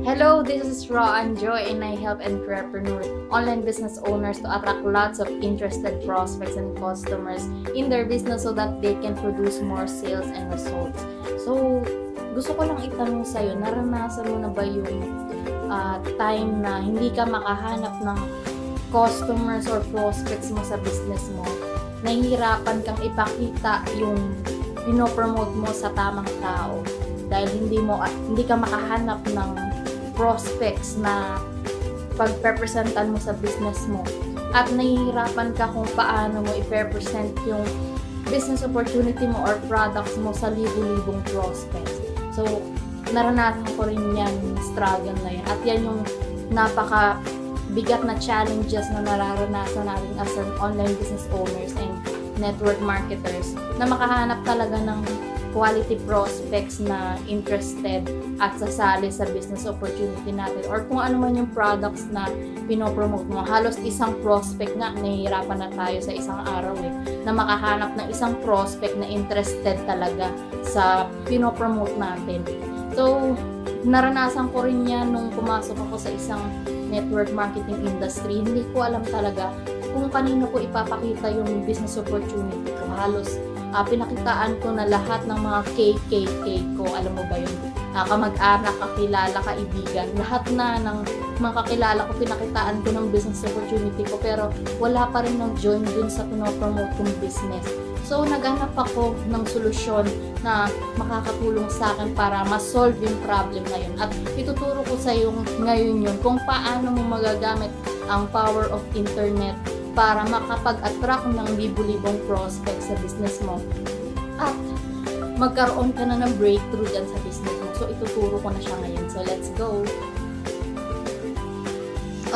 Hello, this is Raw and Joy, and I help entrepreneurs, online business owners to attract lots of interested prospects and customers in their business so that they can produce more sales and results. So, gusto ko lang itanong sa'yo, naranasan mo na ba yung time na hindi ka makahanap ng customers or prospects mo sa business mo? Nahihirapan kang ipakita yung pinopromote mo sa tamang tao dahil hindi ka makahanap ng prospects na pagpepresentan mo sa business mo at nahihirapan ka kung paano mo i-present yung business opportunity mo or products mo sa libu-libong prospects. So, naranasan ko rin yan, struggle na yan. At yan yung napaka bigat na challenges na nararanasan natin as an online business owners and network marketers na makahanap talaga ng quality prospects na interested at sasali sa business opportunity natin or kung ano man yung products na pinopromote mo. Halos isang prospect nga, nahihirapan na tayo sa isang araw na makahanap ng isang prospect na interested talaga sa pinopromote natin. So, naranasan ko rin yan nung pumasok ako sa isang network marketing industry. Hindi ko alam talaga kung kanino ko ipapakita yung business opportunity ko. Halos pinakitaan ko na lahat ng mga KKK ko. Alam mo ba yun? Kamag-anak, kakilala, kaibigan. Lahat na ng mga kakilala ko, pinakitaan ko ng business opportunity ko. Pero wala pa rin nag-join dun sa pinopromote kong business. So, naghanap ako ng solusyon na makakatulong sa akin para ma-solve yung problem na yun. At ituturo ko sa iyo ngayon yun kung paano mo magagamit ang power of internet para makapag-attract ng libu-libong prospects sa business mo at magkaroon ka na ng breakthrough dyan sa business mo. So, ituturo ko na siya ngayon. So, let's go!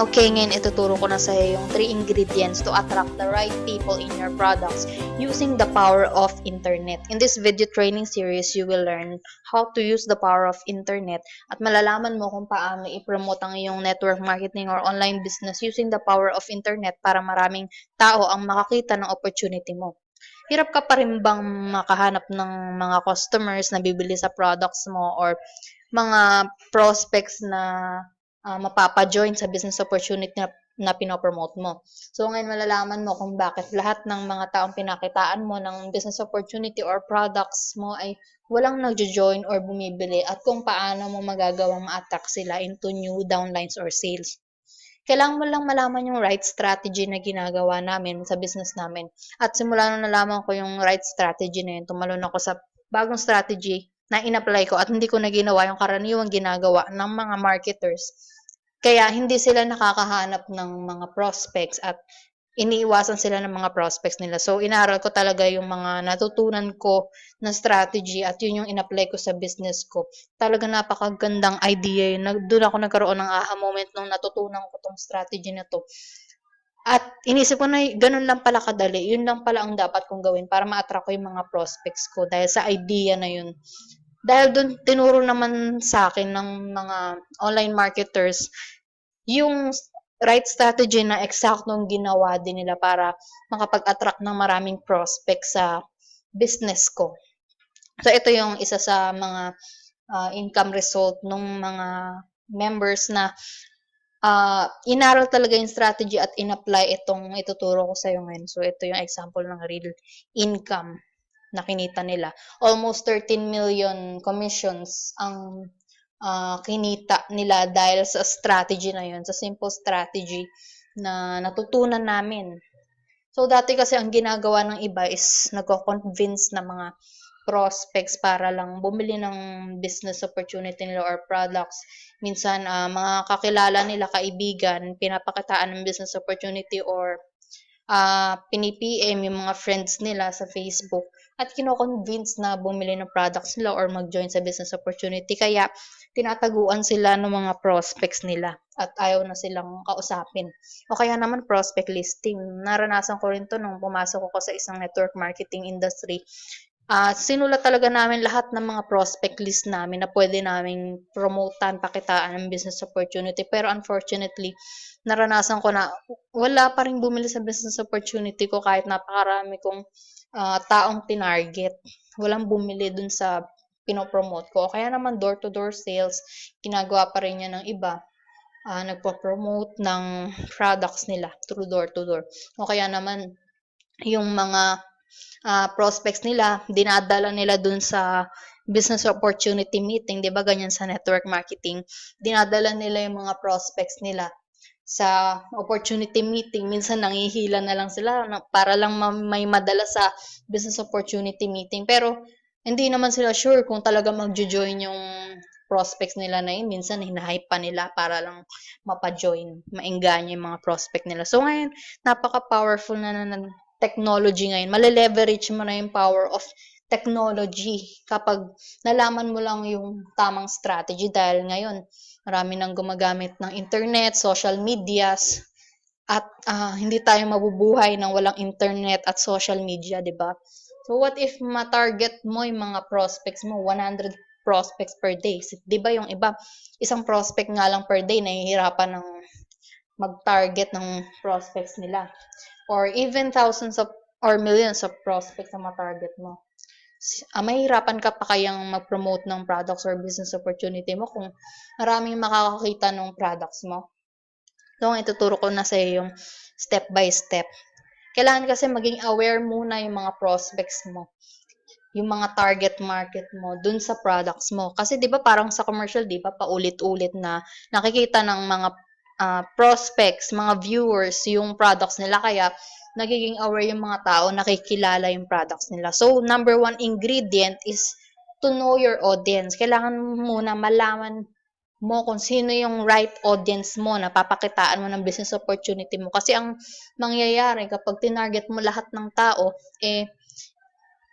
Okay, ngayon ituturo ko na sa iyo yung 3 ingredients to attract the right people in your products using the power of internet. In this video training series, you will learn how to use the power of internet at malalaman mo kung paano i-promote ang iyong network marketing or online business using the power of internet para maraming tao ang makakita ng opportunity mo. Hirap ka pa rin bang makahanap ng mga customers na bibili sa products mo or mga prospects na mapapa-join sa business opportunity na pinopromote mo. So, ngayon malalaman mo kung bakit lahat ng mga taong pinakitaan mo ng business opportunity or products mo ay walang nagjo-join or bumibili at kung paano mo magagawang ma-attract sila into new downlines or sales. Kailangan mo lang malaman yung right strategy na ginagawa namin sa business namin. At simula nung nalaman ko yung right strategy na yun, tumalon ako sa bagong strategy na in-apply ko at hindi ko na ginawa yung karaniwang ginagawa ng mga marketers. Kaya hindi sila nakakahanap ng mga prospects at iniiwasan sila ng mga prospects nila. So, inaral ko talaga yung mga natutunan ko na strategy at yun yung in-apply ko sa business ko. Talaga napakagandang idea yun. Doon ako nagkaroon ng aha moment nung natutunan ko tong strategy na to. At inisip ko na ganun lang pala kadali. Yun lang pala ang dapat kong gawin para ma-attract ko yung mga prospects ko dahil sa idea na yun. Dahil doon tinuro naman sa akin ng mga online marketers yung right strategy na eksaktong ginawa din nila para makapag-attract ng maraming prospects sa business ko. So, ito yung isa sa mga income result ng mga members na inaral talaga yung strategy at in-apply itong ituturo ko sa iyo ngayon. So, ito yung example ng real income na kinita nila. Almost 13 million commissions ang kinita nila dahil sa strategy na yun, sa simple strategy na natutunan namin. So, dati kasi ang ginagawa ng iba is nagko-convince na mga prospects para lang bumili ng business opportunity nila or products. Minsan, mga kakilala nila, kaibigan, pinapakitaan ng business opportunity or pini-PM yung mga friends nila sa Facebook at kino-convince na bumili ng products nila or mag-join sa business opportunity. Kaya, tinataguan sila ng mga prospects nila at ayaw na silang kausapin. O kaya naman prospect listing. Naranasan ko rin to nung pumasok ako sa isang network marketing industry. Sinulat talaga namin lahat ng mga prospect list namin na pwede naming promotan, pakitaan ng business opportunity. Pero unfortunately, naranasan ko na wala pa rin bumili sa business opportunity ko kahit napakarami kong taong tinarget. Walang bumili dun sa pinopromote ko. O kaya naman door-to-door sales, ginagawa pa rin yan ng iba. Nagpo-promote ng products nila through door-to-door. O kaya naman, yung mga prospects nila, dinadala nila dun sa business opportunity meeting, 'di ba ganyan sa network marketing, dinadala nila yung mga prospects nila sa opportunity meeting. Minsan nangihila na lang sila para lang may madala sa business opportunity meeting. Pero hindi naman sila sure kung talaga magjo-join yung prospects nila na yun. Minsan hinahype pa nila para lang mapa-join, maengganyo yung mga prospect nila. So ngayon, napaka-powerful na ng technology ngayon. Male-leverage mo na yung power of technology kapag nalaman mo lang yung tamang strategy, dahil ngayon marami nang gumagamit ng internet, social medias, at hindi tayo mabubuhay nang walang internet at social media, 'di ba? So what if ma-target mo yung mga prospects mo, 100 prospects per day? 'Di ba yung iba, isang prospect nga lang per day, nahihirapan ng mag-target ng prospects nila. Or even thousands of or millions of prospects na ma-target mo. Mahihirapan ka pa kayang mag-promote ng products or business opportunity mo kung maraming makakakita ng products mo. So, ituturo ko na sa iyo yung step by step. Kailangan kasi maging aware muna yung mga prospects mo, yung mga target market mo dun sa products mo. Kasi 'di ba parang sa commercial, 'di ba paulit-ulit na nakikita ng mga prospects, mga viewers yung products nila, kaya nagiging aware yung mga tao, nakikilala yung products nila. So, number one ingredient is to know your audience. Kailangan muna malaman mo kung sino yung right audience mo na papakitaan mo ng business opportunity mo. Kasi ang mangyayari kapag tinarget mo lahat ng tao,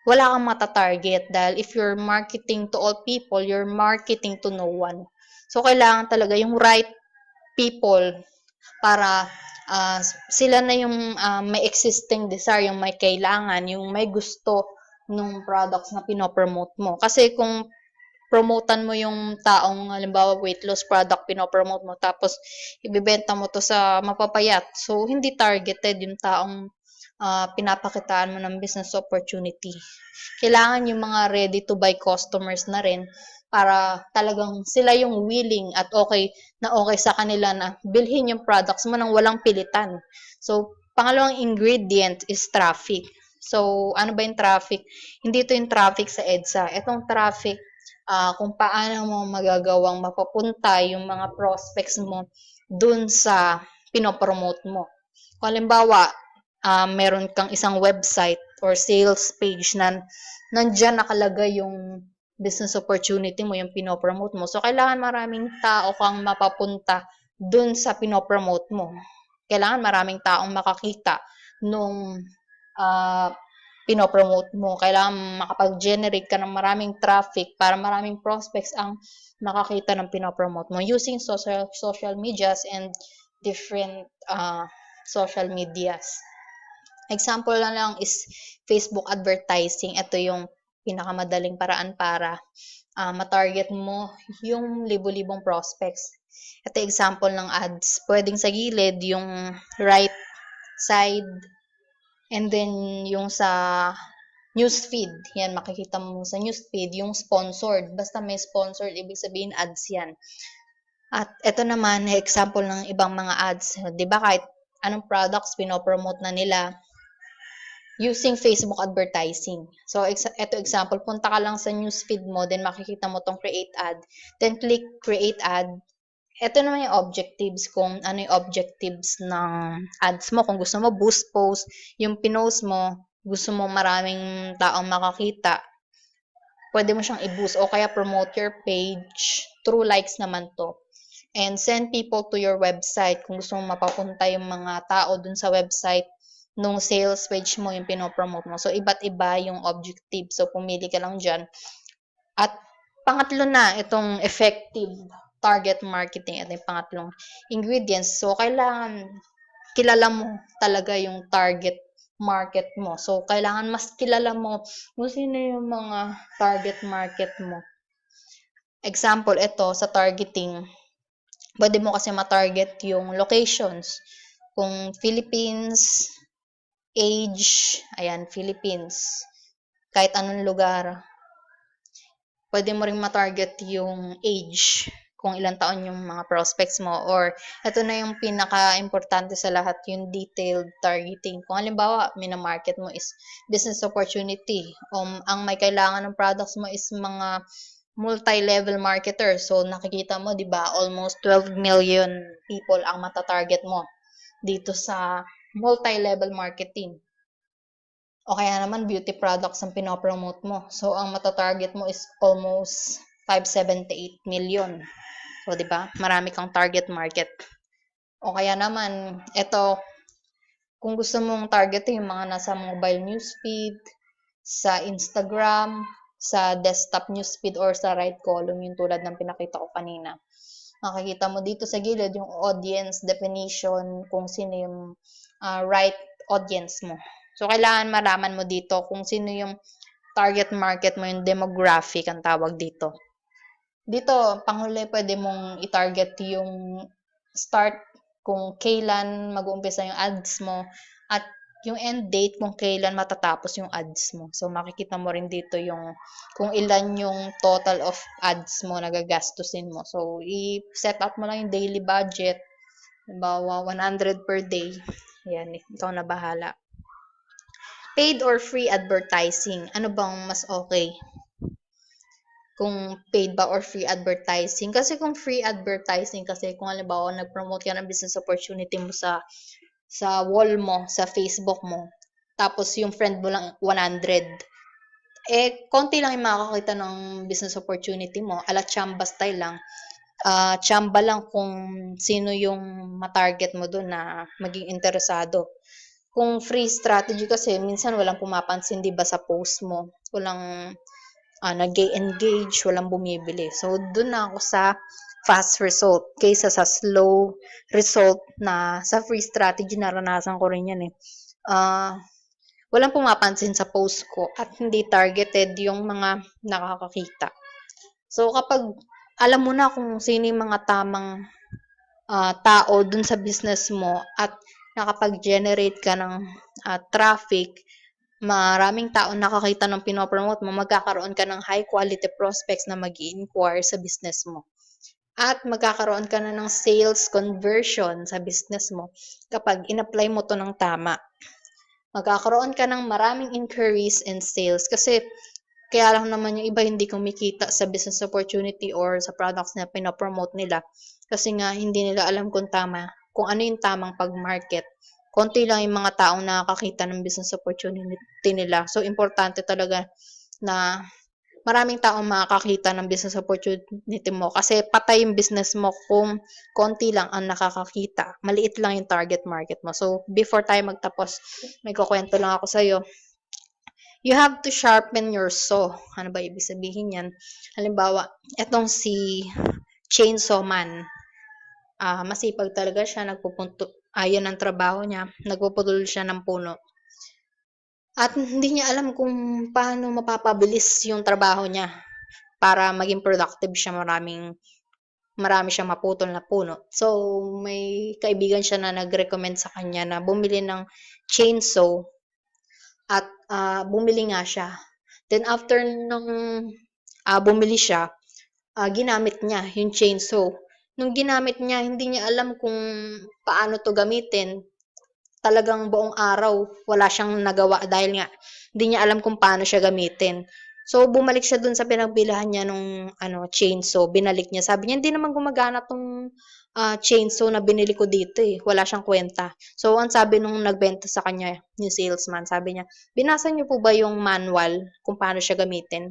wala kang mata-target, dahil if you're marketing to all people, you're marketing to no one. So, kailangan talaga yung right people para sila na yung may existing desire, yung may kailangan, yung may gusto nung products na pinopromote mo. Kasi kung promotan mo yung taong, halimbawa, weight loss product, pinopromote mo, tapos ibibenta mo to sa mapapayat, so hindi targeted yung taong pinapakitaan mo ng business opportunity. Kailangan yung mga ready to buy customers na rin, para talagang sila yung willing at okay sa kanila na bilhin yung products mo nang walang pilitan. So, pangalawang ingredient is traffic. So, ano ba yung traffic? Hindi ito yung traffic sa EDSA. Itong traffic, kung paano mo magagawang mapapunta yung mga prospects mo dun sa pinopromote mo. Kung halimbawa, meron kang isang website or sales page na nandyan nakalagay yung business opportunity mo, yung pinopromote mo. So, kailangan maraming tao kang mapapunta dun sa pinopromote mo. Kailangan maraming taong makakita nung pinopromote mo. Kailangan makapag-generate ka ng maraming traffic para maraming prospects ang makakita ng pinopromote mo using social medias and different social medias. Example na lang is Facebook advertising. Ito yung pinakamadaling paraan para matarget mo yung libo-libong prospects. Ito example ng ads. Pwedeng sa gilid, yung right side, and then yung sa newsfeed. Yan, makikita mo sa newsfeed, yung sponsored. Basta may sponsored, ibig sabihin ads yan. At ito naman, example ng ibang mga ads. Diba kahit anong products pinopromote na nila using Facebook advertising. So, ito example, punta ka lang sa newsfeed mo, then makikita mo tong create ad. Then, click create ad. Ito naman yung objectives, kung ano yung objectives ng ads mo. Kung gusto mo boost post, yung pinost mo, gusto mo maraming taong makakita, pwede mo siyang i-boost. O kaya promote your page, through likes naman to. And send people to your website. Kung gusto mo mapapunta yung mga tao dun sa website, nung sales page mo, yung pinopromote mo. So, iba't iba yung objective. So, pumili ka lang dyan. At pangatlo na, itong effective target marketing. Ito yung pangatlong ingredients. So, kailangan kilala mo talaga yung target market mo. So, kailangan mas kilala mo kung sino yung mga target market mo. Example, ito sa targeting. Pwede mo kasi ma-target yung locations. Kung Philippines, age, ayan, Philippines. Kahit anong lugar. Pwede mo ring matarget yung age, kung ilang taon yung mga prospects mo, or ito na yung pinaka-importante sa lahat, yung detailed targeting. Kung halimbawa, mina-market mo is business opportunity, ang may kailangan ng products mo is mga multi-level marketer. So, nakikita mo, di ba, almost 12 million people ang matatarget mo dito sa multi-level marketing. O kaya naman beauty products ang pinopromote mo. So, ang matatarget mo is almost 578 million. So, di ba? Marami kang target market. O kaya naman, ito, kung gusto mong targetin yung mga nasa mobile newsfeed, sa Instagram, sa desktop newsfeed, or sa right column, yung tulad ng pinakita ko kanina. Makikita mo dito sa gilid yung audience definition, kung sino yung right audience mo. So, kailangan malaman mo dito kung sino yung target market mo, yung demographic ang tawag dito. Dito, panghuli, pwede mong i-target yung start, kung kailan mag-uumpisa yung ads mo, at yung end date kung kailan matatapos yung ads mo. So, makikita mo rin dito yung kung ilan yung total of ads mo na gagastusin mo. So, i-set up mo lang yung daily budget. Halimbawa, 100 per day. Yan, ikaw na bahala. Paid or free advertising? Ano bang mas okay? Kung paid ba or free advertising? Kasi kung free advertising, kasi kung halimbawa nag-promote ka ng business opportunity mo sa wall mo, sa Facebook mo, tapos yung friend mo lang 100, konti lang yung makakakita ng business opportunity mo, ala chamba style lang. Chamba lang kung sino yung matarget mo doon na maging interesado. Kung free strategy kasi, minsan walang pumapansin, di ba, sa post mo. Walang nag-engage, walang bumibili. So, doon na ako sa fast result kaysa sa slow result na sa free strategy. Naranasan ko rin yan eh. Walang pumapansin sa post ko at hindi targeted yung mga nakakakita. So, kapag alam mo na kung sino yung mga tamang tao dun sa business mo at nakapag-generate ka ng traffic, maraming tao nakakita ng pinopromote mo, magkakaroon ka ng high quality prospects na mag-i-inquire sa business mo. At magkakaroon ka na ng sales conversion sa business mo kapag in-apply mo to ng tama. Magkakaroon ka ng maraming inquiries and sales kasi kaya lang naman yung iba hindi kumikita sa business opportunity or sa products na pinopromote nila kasi nga hindi nila alam kung ano yung tamang pag-market. Konti lang yung mga taong nakakakita ng business opportunity nila. So, importante talaga na maraming taong makakakita ng business opportunity mo kasi patay yung business mo kung konti lang ang nakakakita. Maliit lang yung target market mo. So, before tayo magtapos, may kukwento lang ako sa'yo. You have to sharpen your saw. Ano ba ibig sabihin yan? Halimbawa, etong si Chainsaw Man. Masipag talaga siya, ayon ang trabaho niya, nagpuputol siya ng puno. At hindi niya alam kung paano mapapabilis yung trabaho niya para maging productive siya, marami siyang maputol na puno. So, may kaibigan siya na nag-recommend sa kanya na bumili ng chainsaw at bumili nga siya. Then, after nung bumili siya, ginamit niya yung chainsaw. Nung ginamit niya, hindi niya alam kung paano to gamitin. Talagang buong araw, wala siyang nagawa dahil nga hindi niya alam kung paano siya gamitin. So, bumalik siya dun sa pinagbilhan niya nung chainsaw. Binalik niya. Sabi niya, hindi naman gumagana tong chainsaw na binili ko dito eh. Wala siyang kwenta. So, ang sabi nung nagbenta sa kanya, yung salesman, sabi niya, binasa niyo po ba yung manual kung paano siya gamitin?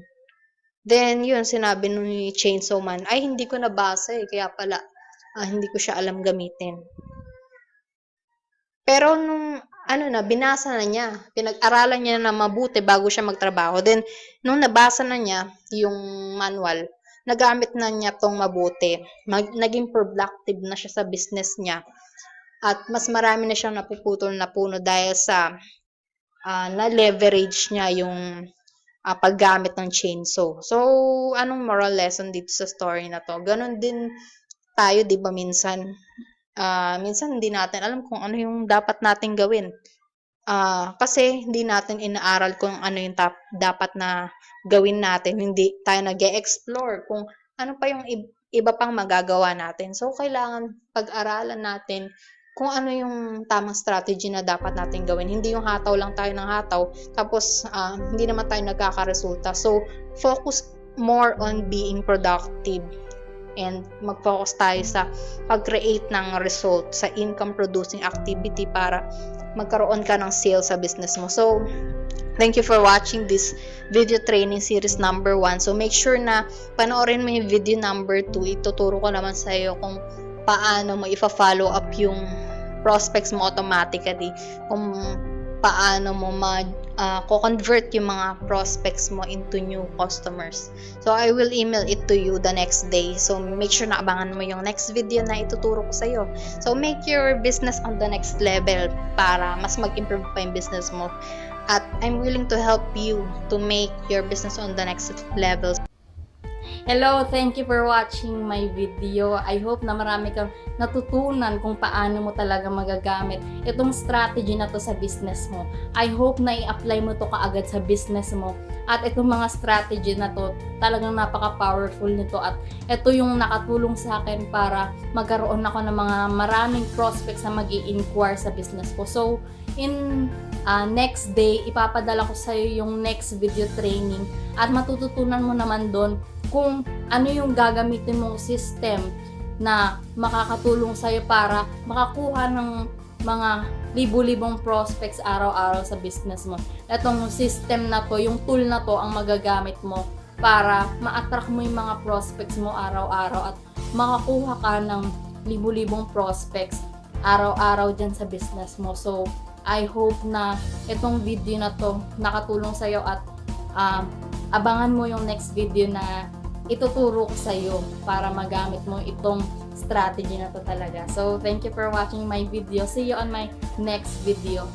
Then, yun, sinabi nung chainsaw man, ay, hindi ko nabasa eh. Kaya pala, hindi ko siya alam gamitin. Pero nung binasa na niya, pinag-aralan niya na mabuti bago siya magtrabaho. Then, nung nabasa na niya yung manual, nagamit na niya tong mabuti. Naging productive na siya sa business niya. At mas marami na siyang napuputol na puno dahil sa na-leverage niya yung paggamit ng chainsaw. So, anong moral lesson dito sa story na to? Ganon din tayo, di ba, minsan hindi natin alam kung ano yung dapat nating gawin. Kasi hindi natin inaaral kung ano yung dapat na gawin natin. Hindi tayo nag-e-explore kung ano pa yung iba pang magagawa natin. So, kailangan pag-aralan natin kung ano yung tamang strategy na dapat natin gawin. Hindi yung hataw lang tayo ng hataw, tapos hindi naman tayo nagkakaresulta. So, focus more on being productive and mag-focus tayo sa pag-create ng result sa income producing activity para magkaroon ka ng sales sa business mo. So, thank you for watching this video training series number 1. So, make sure na panoorin mo yung video number 2. Ituturo ko naman sa iyo kung paano mo ifa-follow up yung prospects mo automatically, kung paano mo convert yung mga prospects mo into new customers. So, I will email it to you the next day. So, make sure na abangan mo yung next video na ituturo ko sa'yo. So, make your business on the next level para mas mag-improve pa yung business mo. At I'm willing to help you to make your business on the next level. Hello, thank you for watching my video. I hope na marami kang natutunan kung paano mo talaga magagamit itong strategy na to sa business mo. I hope na i-apply mo to kaagad sa business mo. At itong mga strategy na to, talagang napaka-powerful nito. At ito yung nakatulong sa akin para magkaroon ako ng mga maraming prospects na mag-i-inquire sa business ko. So, in next day, ipapadala ko sa iyo yung next video training at matututunan mo naman doon kung ano yung gagamitin mong system na makakatulong sa iyo para makakuha ng mga libu-libong prospects araw-araw sa business mo. Itong system na to, yung tool na to ang magagamit mo para ma-attract mo yung mga prospects mo araw-araw at makakuha ka ng libu-libong prospects araw-araw dyan sa business mo. So, I hope na itong video na to nakatulong sa iyo at abangan mo yung next video na ituturo ko sa iyo para magamit mo itong strategy na to talaga. So, thank you for watching my video. See you on my next video.